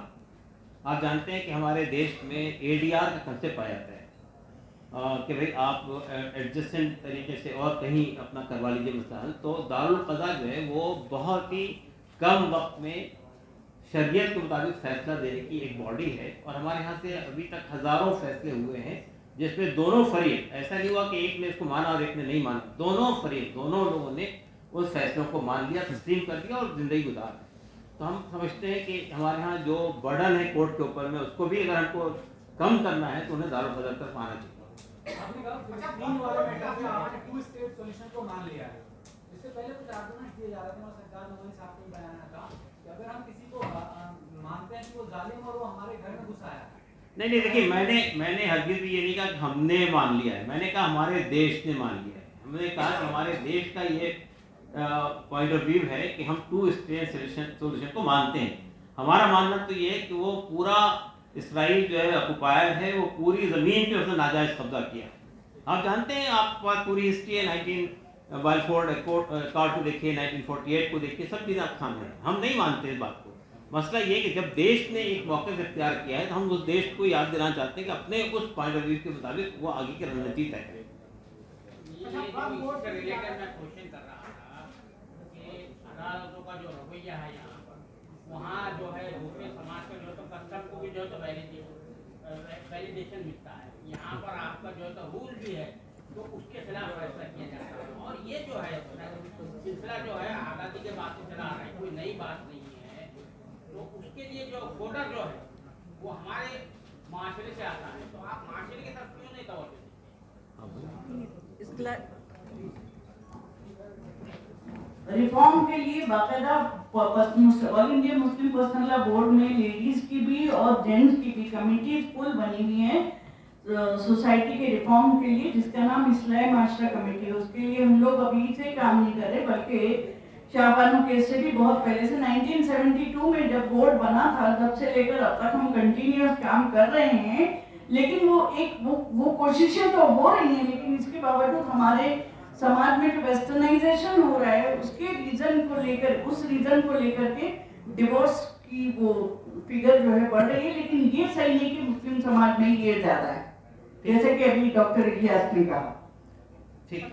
आप जानते हैं कि हमारे देश में ADR का कंसेप्ट पाया जाता है कि भाई आप एडजस्टेंट तरीके से और कहीं अपना करवा लीजिए मसला हल, तो दारुल क़ज़ा जो है वो बहुत ही कम वक्त में शरीयत के मुताबिक फैसला देने की एक बॉडी है। और हमारे यहाँ से अभी तक हज़ारों फैसले हुए हैं जिसमें दोनों फरीक, ऐसा नहीं हुआ कि एक ने इसको माना और एक ने नहीं माना, दोनों फरीक, दोनों लोगों ने उस फैसलों को मान लिया, तस्लीम कर दिया और ज़िंदगी गुजार दी। तो हम समझते हैं कि हमारे यहाँ जो बर्डन है कोर्ट के ऊपर में, उसको भी अगर हमको कम करना है तो उन्हें दारुल क़ज़ा तक आना चाहिए। आपने कहा फिलिस्तीन वाले मैटर में आपने 2 स्टेट सॉल्यूशन को मान लिया है। इससे पहले कुछ आर्गुमेंट्स दिए जा रहे थे और सरकार ने वही साफ नहीं बनाया था कि अगर हम किसी को मानते हैं कि वो जालिम और वो हमारे घर में घुस आया। नहीं, देखिए, मैंने हरगिज़ भी ये नहीं कहा कि हमने मान लिया है, मैंने कहा हमारे देश ने मान लिया है। हमने कहा कि हमारे देश का ये पॉइंट ऑफ व्यू है कि हम 2 स्टेट सॉल्यूशन को मानते हैं। हमारा मानना तो ये है कि वो पूरा इसराइल जो है ऑक्युपायर है, वो पूरी ज़मीन पे उसने नाजायज़ कब्जा किया। आप जानते हैं, आपके पास पूरी हिस्ट्री है, 19 बालफोर्ड अकॉर्ड को देखिए, 1948 को देखिए, सब चीज़ें आप सामने हैं। हम नहीं मानते इस बात को। मसला ये कि जब देश ने एक मौके से इख्तियार किया है तो हम उस देश को याद दिलाना चाहते हैं कि अपने उस पॉइंट ऑफ व्यू के मुताबिक वो आगे की रणनीति तय करे। क्वेश्चन कर रहा था कि अदालतों का जो रवैया है यहाँ पर, वहाँ जो है दूसरे समाज का जो तो कस्टम को भी जो है तो वैलिडेशन मिलता है, यहाँ पर आपका जो है तो रूल भी है, तो उसके खिलाफ फैसला किया जाता है। और ये जो है सिलसिला जो है आज़ादी के बाद से चला आ रहा है, कोई नई बात नहीं है। तो उसके लिए जो वोटर जो है वो हमारे माशरे से आता है, तो आप माशरे की तरफ क्यों नहीं तवज्जो देते? रिफॉर्म के लिए बाकायदा all India Muslim personal law board में लेडीज की भी और जेंट्स की भी कमेटी फुल बनी हुई है सोसाइटी के रिफॉर्म के लिए, जिसका नाम इस्लाही माशरा कमेटी है। उसके लिए हम लोग अभी से काम नहीं कर रहे, बल्कि शाहबानो केस से भी बहुत पहले से 1972 में जब बोर्ड बना था तब से लेकर अब तक हम कंटिन्यूअस काम कर रहे हैं। लेकिन वो कोशिशें तो हो रही हैं, लेकिन इसके बावजूद हमारे समाज में जो वेस्टर्नाइजेशन हो रहा है उसके रीजन को लेकर के डिवोर्स की वो फिगर जो है बढ़ रही है। लेकिन ये सही नहीं कि मुस्लिम समाज में ये ज्यादा है, जैसे कि अभी डॉक्टर इलियास ने कहा। ठीक,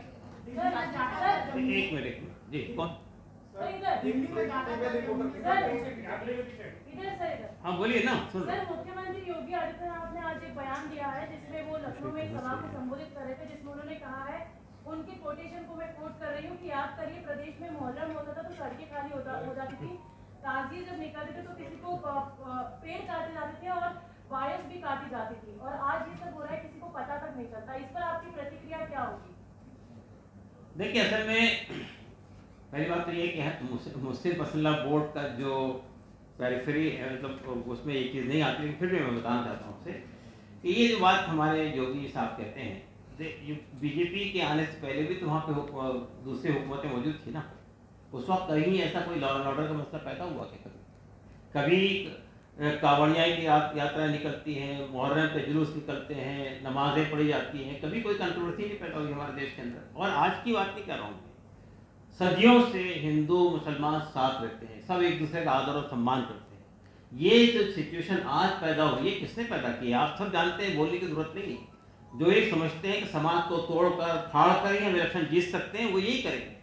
एक मिनट जी, कौन? हाँ बोलिए ना। सर, मुख्यमंत्री योगी आदित्यनाथ ने आज एक बयान दिया है जिसमें वो लखनऊ में एक सभा को संबोधित कर रहे थे, जिसमें उन्होंने कहा है, उनके कोटेशन को मैं कोट कर रही हूँ कि याद करिए प्रदेश में मुहर्रम होता था तो सड़कें खाली हो जाती थी, ताजिए जब निकलते थे तो किसी को पेड़ काटे जाते थे और वायस भी काटी जाती थी, और आज ये सब हो रहा है किसी को पता तक नहीं चलता। इस पर आपकी प्रतिक्रिया क्या होगी? देखिए, असल में पहली बात तो ये कि मुस्लिम पर्सनल लॉ बोर्ड का जो पेरिफेरी है, मतलब उसमें ये चीज़ नहीं आती, लेकिन फिर भी मैं बताना चाहता हूँ आपसे कि ये जो बात हमारे योगी साहब कहते हैं, बीजेपी के आने से पहले भी तो वहाँ पे दूसरी हुकूमतें मौजूद थी ना। उस वक्त कहीं ऐसा कोई लॉ एंड ऑर्डर का मसला पैदा हुआ क्या? कभी कांवड़ियाँ की यात्रा निकलती हैं, मुहर्रम पे जुलूस निकलते हैं, नमाजें पढ़ी जाती हैं, कभी कोई कंट्रोवर्सी नहीं पैदा हुई हमारे देश के अंदर। और आज की बात नहीं कर रहा हूँ, सदियों से हिंदू मुसलमान साथ रहते हैं, सब एक दूसरे का आदर और सम्मान करते हैं। ये जो सिचुएशन आज पैदा हुई है, किसने पैदा की? आप सब जानते हैं, बोलने की जरूरत नहीं है। जो ये समझते हैं कि समाज को तोड़कर फाड़ कर हम इलेक्शन जीत सकते हैं, वो यही करेंगे।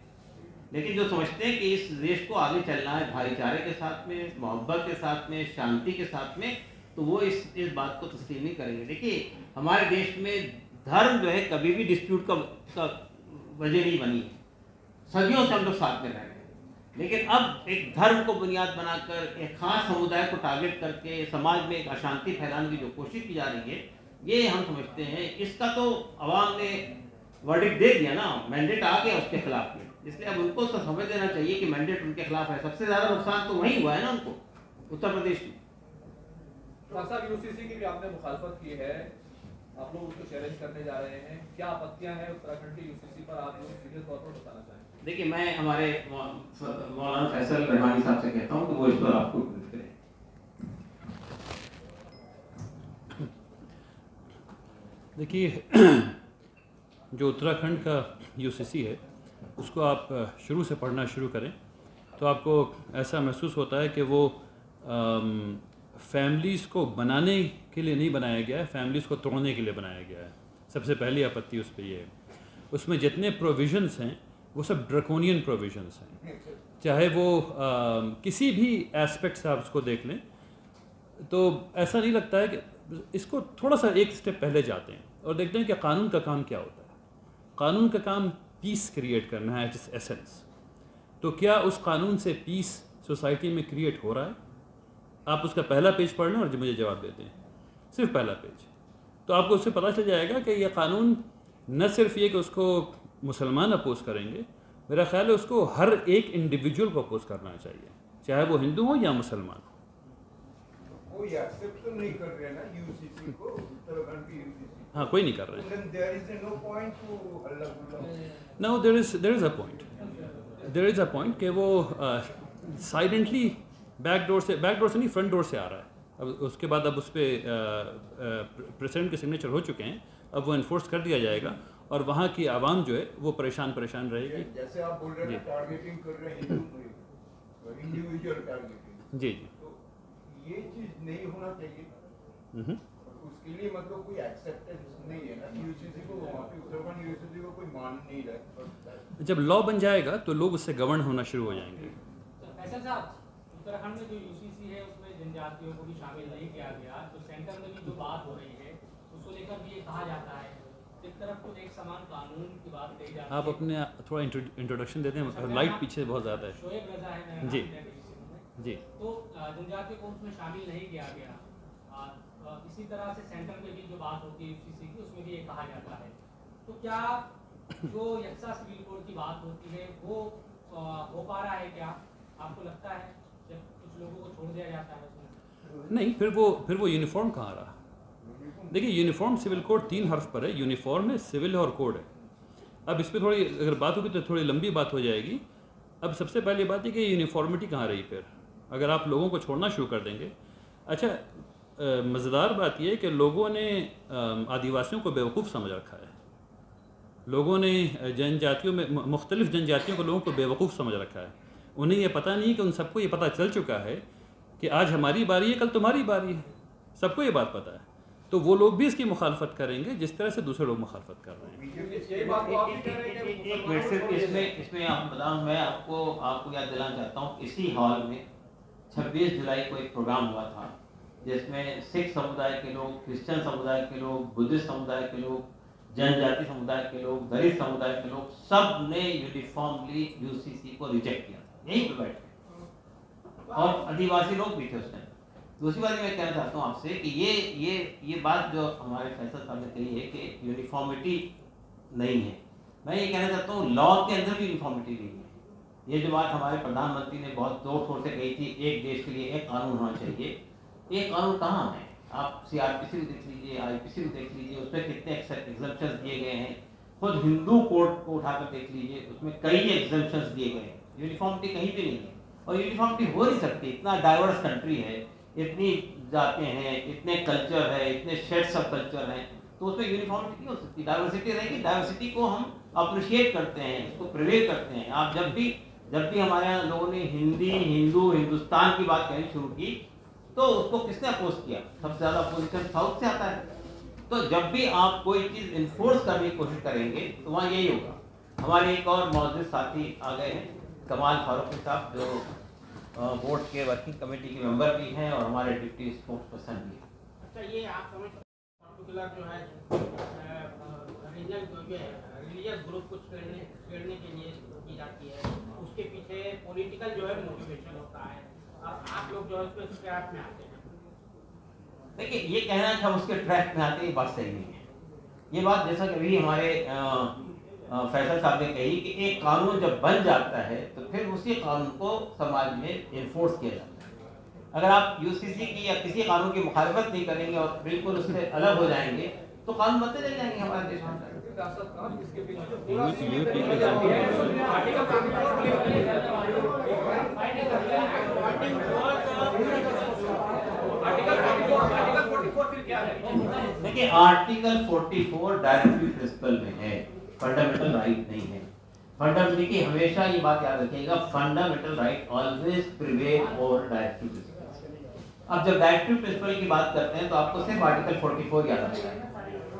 लेकिन जो समझते हैं कि इस देश को आगे चलना है भाईचारे के साथ में, मोहब्बत के साथ में, शांति के साथ में, तो वो इस बात को तस्लीम नहीं करेंगे। देखिए, हमारे देश में धर्म जो है कभी भी डिस्प्यूट का वजह नहीं बनी है, सदियों से हम लोग साथ में रह रहे हैं। लेकिन अब एक धर्म को बुनियाद बनाकर एक खास समुदाय को टारगेट करके समाज में एक अशांति फैलाने की जो कोशिश की जा रही है, ये हम समझते हैं इसका तो अवाम ने वर्डिक्ट दे दिया ना, मैंडेट आ गया उसके खिलाफ में। इसलिए अब उनको तो समझ लेना चाहिए कि मैंडेट उनके खिलाफ है। सबसे ज़्यादा नुकसान तो वहीं हुआ है ना उनको, उत्तर प्रदेश में। साहब यूसीसी की भी आपने मुखालफत की है, आप लोग उसको चैलेंज करने जा रहे हैं, क्या आपत्तियां हैं उत्तराखंड की यूसीसी पर, आप लोग सीधे तौर पर बताना चाहेंगे? देखिए, मैं हमारे मौलाना फैसल रहमानी साहब से कहता हूँ कि वो इस पर आपको ब्रीफ करें। देखिए, जो उत्तराखंड का यूसीसी है उसको आप शुरू से पढ़ना शुरू करें तो आपको ऐसा महसूस होता है कि वो फैमिलीज़ को बनाने के लिए नहीं बनाया गया है, फैमिलीज़ को तोड़ने के लिए बनाया गया है। सबसे पहली आपत्ति उस पर ये है। उसमें जितने प्रोविजंस हैं वो सब ड्रकोनियन प्रोविजंस हैं, चाहे वो किसी भी एस्पेक्ट से आप उसको देख लें तो ऐसा नहीं लगता है कि इसको थोड़ा सा एक स्टेप पहले जाते हैं और देखते हैं कि कानून का काम क्या होता है। कानून का काम पीस क्रिएट करना है, इट्स एसेंस। तो क्या उस कानून से पीस सोसाइटी में क्रिएट हो रहा है? आप उसका पहला पेज पढ़ लें और जो मुझे जवाब देते हैं, सिर्फ पहला पेज, तो आपको उससे पता चल जाएगा कि यह कानून न सिर्फ ये कि उसको मुसलमान अपोज करेंगे, मेरा ख्याल है उसको हर एक इंडिविजुअल को अपोज करना चाहिए, चाहे वो हिंदू हो या मुसलमान हो। कोई एक्सेप्ट तो नहीं कर रहे हैं ना यूसीसी को, उत्तराखंड की यूसीसी? हाँ, कोई नहीं कर रहे हैं। Then there is no point to हल्ला गुल्ला। No, there is a point. There is a point कि वो साइलेंटली बैक डोर से नहीं, फ्रंट डोर से आ रहा है। अब उसके बाद अब उस पर प्रेसिडेंट के सिग्नेचर हो चुके हैं, अब वो इन्फोर्स कर दिया जाएगा और वहाँ की आवाम जो है वो परेशान रहेगी। जैसे आप बोल रहे हैं टारगेटिंग कर रहे हैं इंडिविजुअल टारगेटिंग, जी जी, तो ये चीज नहीं होना चाहिए। उसके लिए मतलब कोई एक्सेप्टेंस नहीं है ना यूसीसी को, वहाँ पे उत्तराखंड यूसीसी को कोई मान नहीं रहा। जब लॉ बन जाएगा तो लोग उससे गवर्न होना शुरू हो जाएंगे। फैसल साहब, उत्तराखंड में जो यूसीसी है उसमें जनजातियों को भी शामिल नहीं किया गया, तो सेंटर में भी जो बात हो रही है उसको लेकर भी ये कहा जाता है, एक तरफ तो एक समान कानून की बात कही जाती है। आप अपने थोड़ा इंट्रोडक्शन देते हैं, लाइट पीछे बहुत ज़्यादा है। शोएब रजा है जी जी। तो जनजातियों को उसमें शामिल नहीं किया गया। इसी तरह से सेंटर में भी जो बात होती है यूसीसी की, उसमें भी ये कहा जाता है। तो क्या जो यक्सा सिविल कोड की बात होती है वो हो पा रहा है क्या? आपको लगता है जब कुछ लोगों को छोड़ दिया जाता है उसमें? नहीं, फिर वो यूनिफॉर्म कहाँ रहा? देखिए, यूनिफॉर्म सिविल कोड 3 हर्फ पर है, यूनिफॉर्म है, सिविल और कोड है। अब इस पर थोड़ी अगर बात होगी तो थोड़ी लंबी बात हो जाएगी। अब सबसे पहली बात है कि यूनिफॉर्मिटी कहाँ रही फिर, अगर आप लोगों को छोड़ना शुरू कर देंगे। अच्छा, मज़ेदार बात यह है कि लोगों ने आदिवासियों को बेवकूफ़ समझ रखा है, लोगों ने जनजातियों में मुख्तलिफ़ जनजातियों को लोगों को बेवकूफ़ समझ रखा है। उन्हें ये पता नहीं कि उन सबको ये पता चल चुका है कि आज हमारी बारी है, कल तुम्हारी बारी है, सबको ये बात पता है। तो वो लोग भी इसकी मुखालफत करेंगे जिस तरह से दूसरे लोग मुखालफत कर रहे हैं। एक मिनट सिर्फ इसमें आप बताऊं, मैं आपको याद दिलाना चाहता हूँ, इसी हॉल में 26 जुलाई को एक प्रोग्राम हुआ था जिसमें सिख समुदाय के लोग, क्रिश्चियन समुदाय के लोग, बुद्धिस्ट समुदाय के लोग, जनजाति समुदाय के लोग, दलित समुदाय के लोग, सब ने यूनिफॉर्मली यूसीसी को रिजेक्ट किया था, यहीं पर बैठ के, और आदिवासी लोग भी थे उस टाइम। दूसरी बात मैं कहना चाहता हूँ आपसे कि ये बात जो हमारे फैसल साहब ने कही है कि यूनिफॉर्मिटी नहीं है, मैं ये कहना चाहता हूँ लॉ के अंदर भी यूनिफॉर्मिटी नहीं है। ये जो बात हमारे प्रधानमंत्री ने बहुत जोर शोर से कही थी, एक देश के लिए एक कानून होना चाहिए, एक कानून कहाँ है? आप सीआरपीसी भी देख लीजिए, आईपीसी भी देख लीजिए, उसमें कितने एग्जम्पशंस दिए गए हैं। खुद हिंदू कोड को उठाकर देख लीजिए, उसमें कई एग्जम्पशंस दिए गए हैं। यूनिफॉर्मिटी कहीं भी नहीं है और यूनिफॉर्मिटी हो नहीं सकती। इतना डाइवर्स कंट्री है, इतनी जातें हैं, इतने कल्चर है, इतने शेड्स ऑफ कल्चर हैं, तो उसमें यूनिफॉर्मिटी नहीं हो सकती। डाइवर्सिटी रहेगी, डाइवर्सिटी को हम अप्रिशिएट करते हैं, उसको प्रिवेल करते हैं। आप जब भी हमारे यहाँ लोगों ने हिंदी, हिंदू, हिंदुस्तान की बात कहनी शुरू की तो उसको किसने अपोज किया? सबसे ज़्यादा अपोजिशन साउथ से आता है। तो जब भी आप कोई चीज़ इन्फोर्स करने की कोशिश करेंगे तो वहाँ यही होगा। हमारे एक और मौजूद साथी आ गए हैं, कमाल फारूकी साहब, जो बोर्ड के वर्किंग कमेटी के मेंबर भी हैं और हमारे डिप्टी स्पोर्ट्स पर्सन भी हैं। अच्छा, ये आप समझ पर्टिकुलर जो है रिलीजियस ग्रुप को छेड़ने के लिए की जाती है, उसके पीछे पॉलिटिकल जो है मोटिवेशन होता है, और आप लोग जो है उसके ट्रैप में आते हैं। देखिए, ये कहना कि हम उसके ट्रैक में आते हैं, ये बात सही नहीं है। ये बात जैसा कि अभी हमारे फैसल साहब ने कही कि एक कानून जब बन जाता है तो फिर उसी कानून को समाज में इन्फोर्स किया जाता है। अगर आप यूसीसी की या किसी कानून की मुखालिफत नहीं करेंगे और बिल्कुल उससे अलग हो जाएंगे तो कानून बनते चले जाएंगे हमारे देश में। देखिए आर्टिकल 44 डायरेक्टिव प्रिंसिपल में है, फंडामेंटल राइट नहीं है। फंडामेंटल देखिए हमेशा ये बात याद रखिएगा, fundamental right always prevail over directive principle. अब जब डायरेक्टिव प्रिंसिपल की बात करते हैं तो आपको सिर्फ आर्टिकल 44 याद आता है,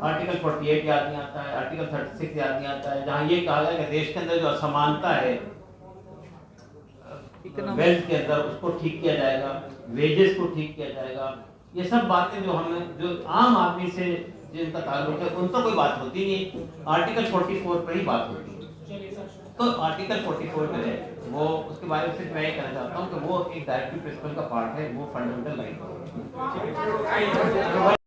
आर्टिकल 48 याद नहीं आता है, आर्टिकल 36 याद नहीं आता है, जहाँ ये कहा गया कि देश के अंदर जो असमानता है वेल्थ के अंदर उसको ठीक किया जाएगा, वेजेस को ठीक किया जाएगा। ये सब बातें जो हमें जो आम आदमी से जिनका ताल्लुक है उन तो कोई बात होती नहीं, आर्टिकल 44 पर ही बात होती है। तो आर्टिकल 44 जो है वो उसके बारे में सिर्फ मैं ये कहना चाहता हूँ कि वो एक डायरेक्टिव प्रिंसिपल का पार्ट है, वो फंडामेंटल राइट है।